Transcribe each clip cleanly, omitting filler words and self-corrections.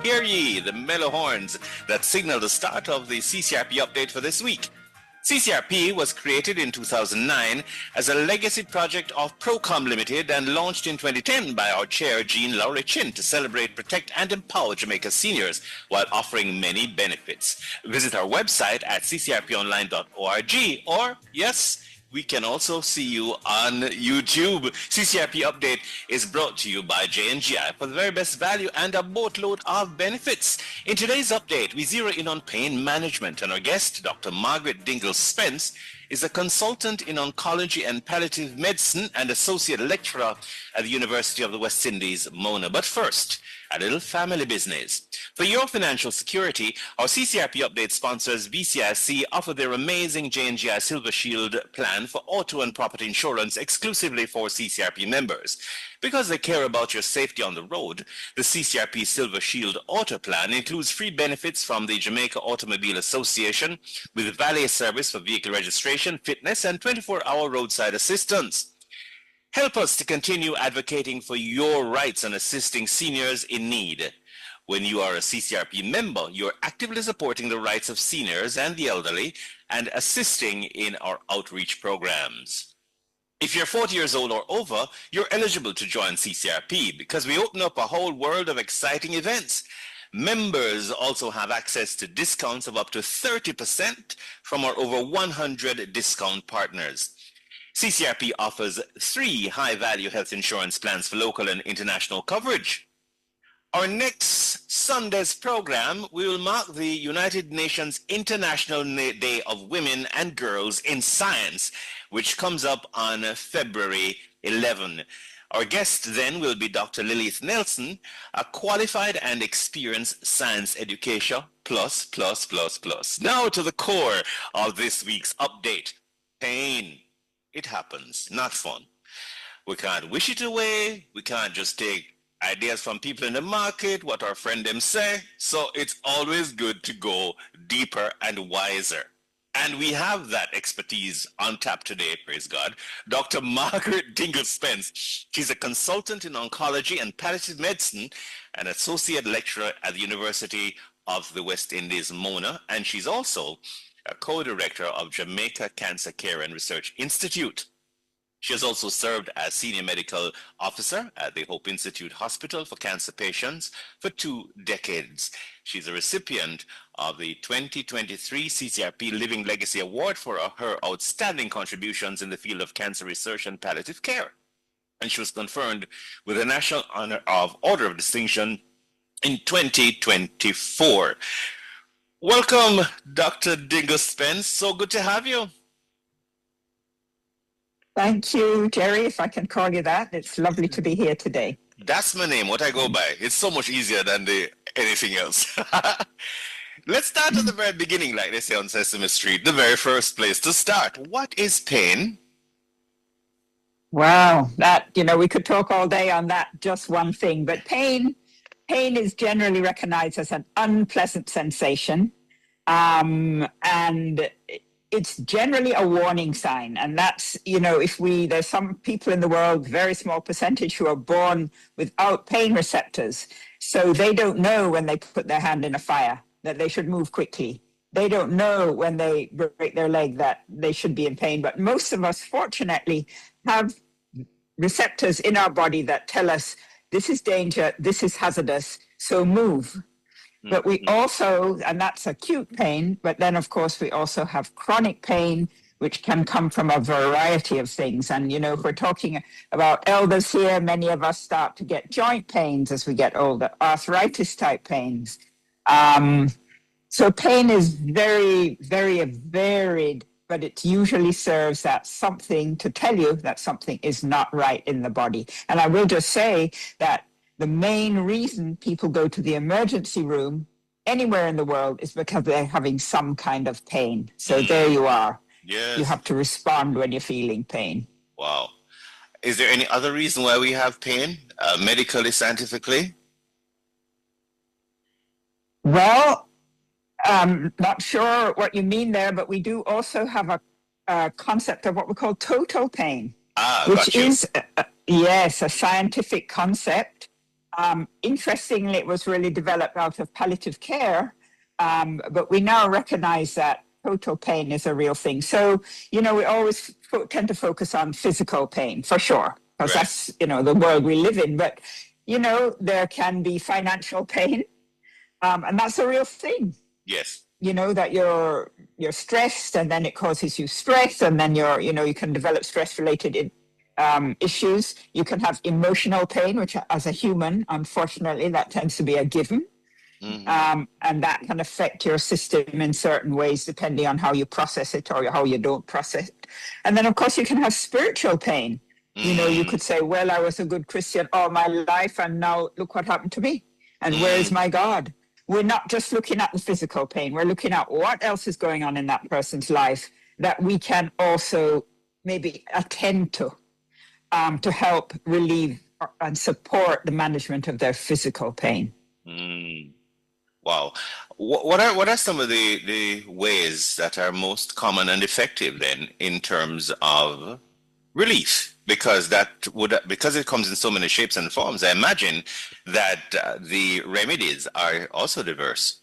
Hear ye the mellow horns that signal the start of the CCRP update for this week. CCRP was created in 2009 as a legacy project of Procom Limited and launched in 2010 by our chair, Jean Lowry Chin, to celebrate, protect, and empower Jamaica's seniors while offering many benefits. Visit our website at ccrponline.org or, yes, we can also see you on YouTube. CCRP Update is brought to you by J&GI for the very best value and a boatload of benefits. In today's update, we zero in on pain management, and our guest, Dr. Margaret Dingle Spence, is a consultant in oncology and palliative medicine and associate lecturer at the University of the West Indies, Mona. But first, a little family business. For your financial security, our CCRP Update sponsors BCIC offer their amazing J&GI Silver Shield plan for auto and property insurance exclusively for CCRP members. Because they care about your safety on the road, the CCRP Silver Shield Auto Plan includes free benefits from the Jamaica Automobile Association with valet service for vehicle registration, fitness, and 24-hour roadside assistance. Help us to continue advocating for your rights and assisting seniors in need. When you are a CCRP member, you're actively supporting the rights of seniors and the elderly and assisting in our outreach programs. If you're 40 years old or over, you're eligible to join CCRP because we open up a whole world of exciting events. Members also have access to discounts of up to 30% from our over 100 discount partners. CCRP offers 3 high-value health insurance plans for local and international coverage. Our next Sunday's program, we will mark the United Nations International Day of Women and Girls in Science, which comes up on February 11. Our guest then will be Dr. Lilith Nelson, a qualified and experienced science educator, plus. Now to the core of this week's update, pain. It happens, not fun. We can't wish it away. We can't just take ideas from people in the market, what our friend them say. So it's always good to go deeper and wiser. And we have that expertise on tap today, praise God. Dr. Margaret Dingle Spence. She's a consultant in oncology and palliative medicine and associate lecturer at the University of the West Indies, Mona. And she's also a co-director of Jamaica Cancer Care and Research Institute. She has also served as senior medical officer at the Hope Institute Hospital for Cancer Patients for 2 decades. She's a recipient of the 2023 CCRP Living Legacy Award for her outstanding contributions in the field of cancer research and palliative care. And she was conferred with the National Honor of Order of Distinction in 2024. Welcome, Dr. Dingle Spence. So good to have you. Thank you, Jerry, if I can call you that. It's lovely to be here today. That's my name, what I go by. It's so much easier than anything else. Let's start at the very beginning, like they say on Sesame Street, the very first place to start. What is pain? Wow, we could talk all day on that, just one thing. But pain is generally recognized as an unpleasant sensation. And it's generally a warning sign. And that's, there's some people in the world, very small percentage, who are born without pain receptors. So they don't know when they put their hand in a fire that they should move quickly. They don't know when they break their leg that they should be in pain. But most of us, fortunately, have receptors in our body that tell us this is danger, this is hazardous, so move. But we also, and that's acute pain, but then of course we also have chronic pain, which can come from a variety of things. And, if we're talking about elders here, many of us start to get joint pains as we get older, arthritis type pains. So pain is very, very varied, but it usually serves that something to tell you that something is not right in the body. And I will just say that the main reason people go to the emergency room anywhere in the world is because they're having some kind of pain. So there you are. Yes. You have to respond when you're feeling pain. Wow. Is there any other reason why we have pain, medically, scientifically? Well, Not sure what you mean there, but we do also have a concept of what we call total pain, which Got you. is, yes, a scientific concept. Interestingly, it was really developed out of palliative care, but we now recognize that total pain is a real thing. So, we always tend to focus on physical pain, for sure, because Right. that's, the world we live in. But, there can be financial pain, and that's a real thing. Yes. That you're stressed, and then it causes you stress, and then you can develop stress related issues. You can have emotional pain, which as a human, unfortunately, that tends to be a given. And that can affect your system in certain ways, depending on how you process it or how you don't process it. And then, of course, you can have spiritual pain. You could say, well, I was a good Christian all my life, and now look what happened to me. And where is my God? We're not just looking at the physical pain. We're looking at what else is going on in that person's life that we can also maybe attend to help relieve and support the management of their physical pain. Wow. What are some of the ways that are most common and effective then in terms of relief? Because it comes in so many shapes and forms, I imagine that the remedies are also diverse.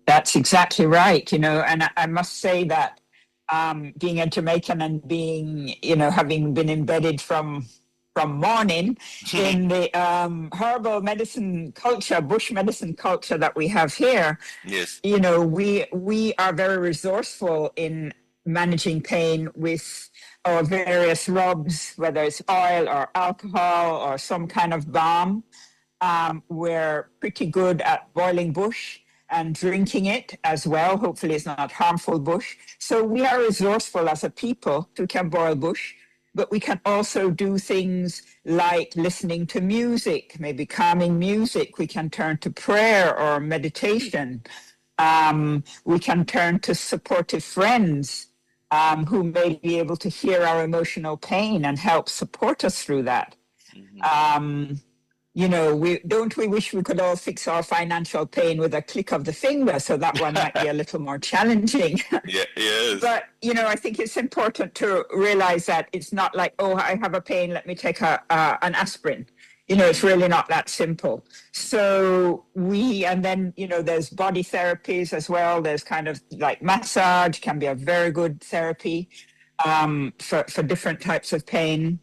That's exactly right. And I must say that being a Jamaican and being, having been embedded from morning in the herbal medicine culture, bush medicine culture that we have here, yes, we are very resourceful in managing pain with our various rubs, whether it's oil or alcohol or some kind of balm. We're pretty good at boiling bush and drinking it as well. Hopefully it's not harmful bush. So we are resourceful as a people who can boil bush, but we can also do things like listening to music, maybe calming music. We can turn to prayer or meditation. We can turn to supportive friends who may be able to hear our emotional pain and help support us through that. We wish we could all fix our financial pain with a click of the finger, so that one might be a little more challenging. Yeah, yes. But, I think it's important to realize that it's not like, oh, I have a pain, let me take an aspirin. It's really not that simple. So there's body therapies as well. There's kind of like massage can be a very good therapy for different types of pain.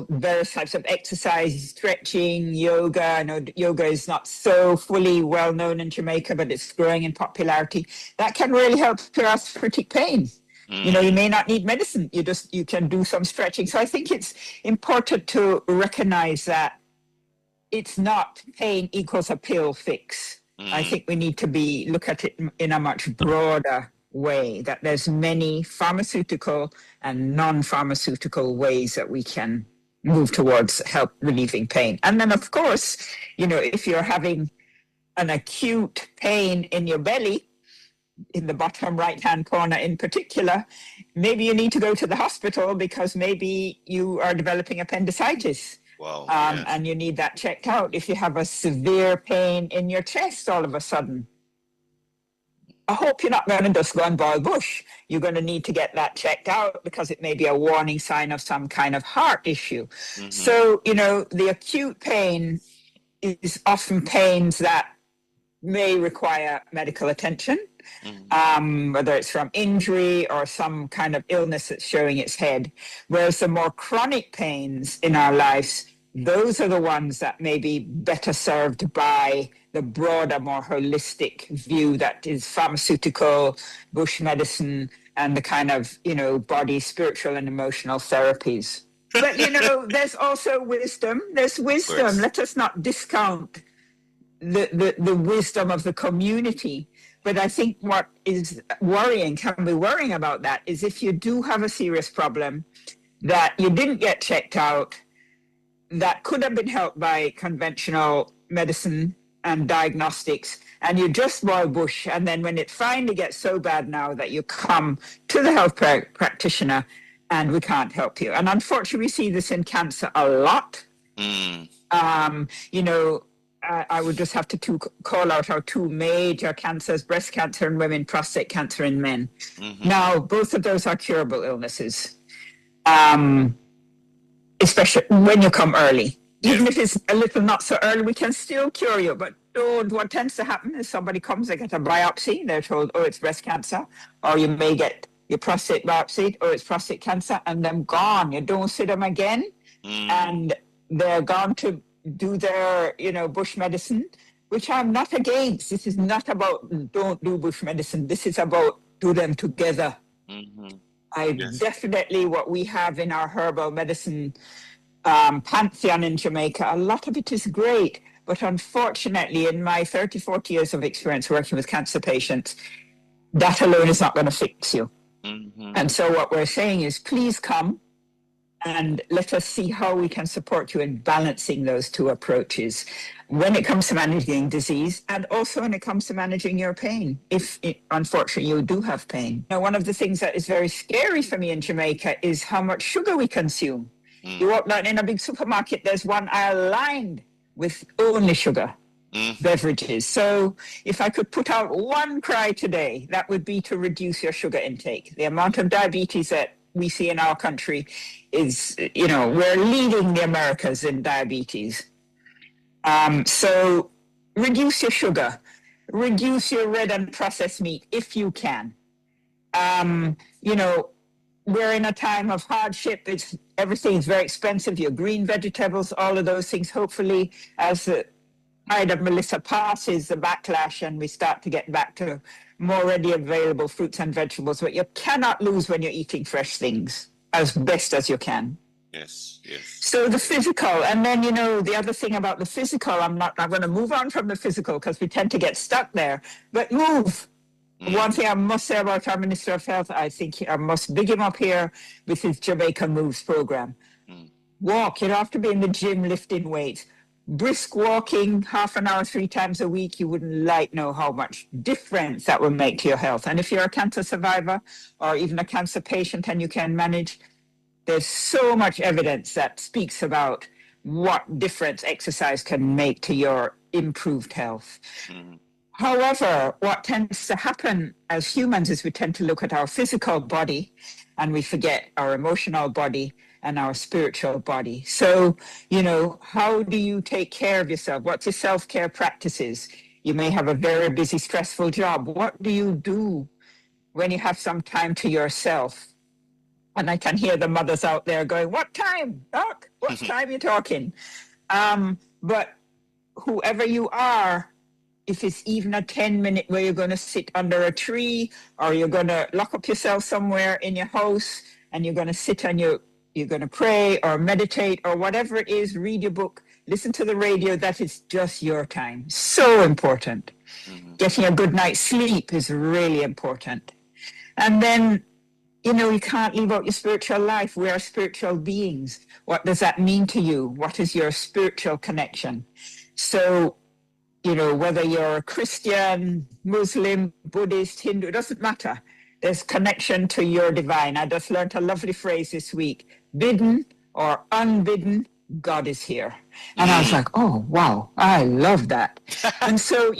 Various types of exercise, stretching, yoga. I know yoga is not so fully well known in Jamaica, but it's growing in popularity. That can really help your arthritic pain. You may not need medicine. You can do some stretching. So I think it's important to recognize that it's not pain equals a pill fix. I think we need to look at it in a much broader way, that there's many pharmaceutical and non-pharmaceutical ways that we can move towards help relieving pain. And then, of course, if you're having an acute pain in your belly, in the bottom right-hand corner in particular, maybe you need to go to the hospital because maybe you are developing appendicitis. Wow. Yes. And you need that checked out. If you have a severe pain in your chest all of a sudden, I hope you're not going to just go and boil bush. You're going to need to get that checked out because it may be a warning sign of some kind of heart issue. So, the acute pain is often pains that may require medical attention, whether it's from injury or some kind of illness that's showing its head. Whereas the more chronic pains in our lives, those are the ones that may be better served by the broader, more holistic view that is pharmaceutical, bush medicine, and the kind of, body, spiritual, and emotional therapies. But, there's also wisdom. There's wisdom. Let us not discount the wisdom of the community. But I think what is can be worrying about that is if you do have a serious problem that you didn't get checked out, that could have been helped by conventional medicine and diagnostics, and you just boil bush, and then when it finally gets so bad now that you come to the health practitioner and we can't help you. And unfortunately, we see this in cancer a lot. I would just have to call out our two major cancers, breast cancer in women, prostate cancer in men. Now, both of those are curable illnesses, especially when you come early. Even if it's a little not so early, we can still cure you. But what tends to happen is somebody comes, they get a biopsy, they're told, oh, it's breast cancer, or you may get your prostate biopsy, or it's prostate cancer, and then gone. You don't see them again, and they're gone to do their, bush medicine, which I'm not against. This is not about don't do bush medicine. This is about do them together. Definitely what we have in our herbal medicine pantheon in Jamaica, a lot of it is great, but unfortunately in my 30, 40 years of experience working with cancer patients, that alone is not going to fix you. And so what we're saying is please come and let us see how we can support you in balancing those two approaches when it comes to managing disease and also when it comes to managing your pain, if unfortunately you do have pain. Now, one of the things that is very scary for me in Jamaica is how much sugar we consume. You walk down in a big supermarket, there's one aisle lined with only sugar beverages. So if I could put out one cry today, that would be to reduce your sugar intake. The amount of diabetes that we see in our country is, we're leading the Americas in diabetes. So reduce your sugar, reduce your red and processed meat if you can. We're in a time of hardship. Everything is very expensive. Your green vegetables, all of those things. Hopefully, as the tide of Melissa passes, the backlash, and we start to get back to more readily available fruits and vegetables. But you cannot lose when you're eating fresh things as best as you can. Yes. So the physical, and then, the other thing about the physical, I'm going to move on from the physical because we tend to get stuck there, but move. One thing I must say about our Minister of Health, I think I must big him up here with his Jamaica Moves program. Walk. You don't have to be in the gym lifting weights. Brisk walking, half an hour, 3 times a week, you wouldn't know how much difference that will make to your health. And if you're a cancer survivor or even a cancer patient and you can manage, there's so much evidence that speaks about what difference exercise can make to your improved health. However, what tends to happen as humans is we tend to look at our physical body and we forget our emotional body and our spiritual body. So, how do you take care of yourself? What's your self-care practices? You may have a very busy, stressful job. What do you do when you have some time to yourself? And I can hear the mothers out there going, what time, Doc? What time are you talking? But whoever you are, if it's even a 10-minute where you're going to sit under a tree or you're going to lock up yourself somewhere in your house and you're going to sit and you're going to pray or meditate or whatever it is, read your book, listen to the radio, that is just your time. So important. Getting a good night's sleep is really important. And then, you can't leave out your spiritual life. We are spiritual beings. What does that mean to you? What is your spiritual connection? So, whether you're a Christian, Muslim, Buddhist, Hindu, it doesn't matter. There's connection to your divine. I just learned a lovely phrase this week. Bidden or unbidden, God is here. And I was like, oh, wow, I love that. And so,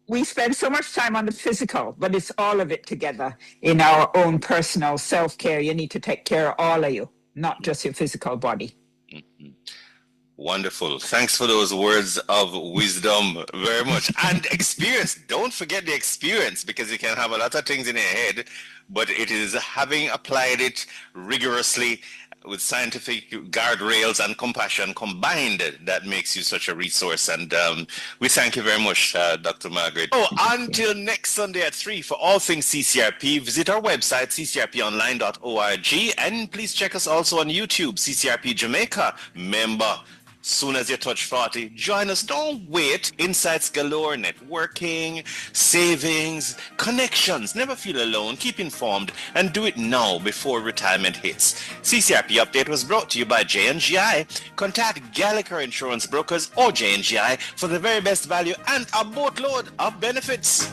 we spend so much time on the physical, but it's all of it together in our own personal self-care. You need to take care of all of you, not just your physical body. Wonderful. Thanks for those words of wisdom very much. And experience. Don't forget the experience, because you can have a lot of things in your head, but it is having applied it rigorously with scientific guardrails and compassion combined that makes you such a resource. And we thank you very much, Dr. Margaret. Until next Sunday at 3 for all things CCRP, visit our website, ccrponline.org, and please check us also on YouTube, CCRP Jamaica member. Soon as you touch 40, join us. Don't wait. Insights galore, networking, savings, connections. Never feel alone. Keep informed and do it now before retirement hits. CCRP Update was brought to you by J&GI. Contact Gallagher Insurance Brokers or J&GI for the very best value and a boatload of benefits.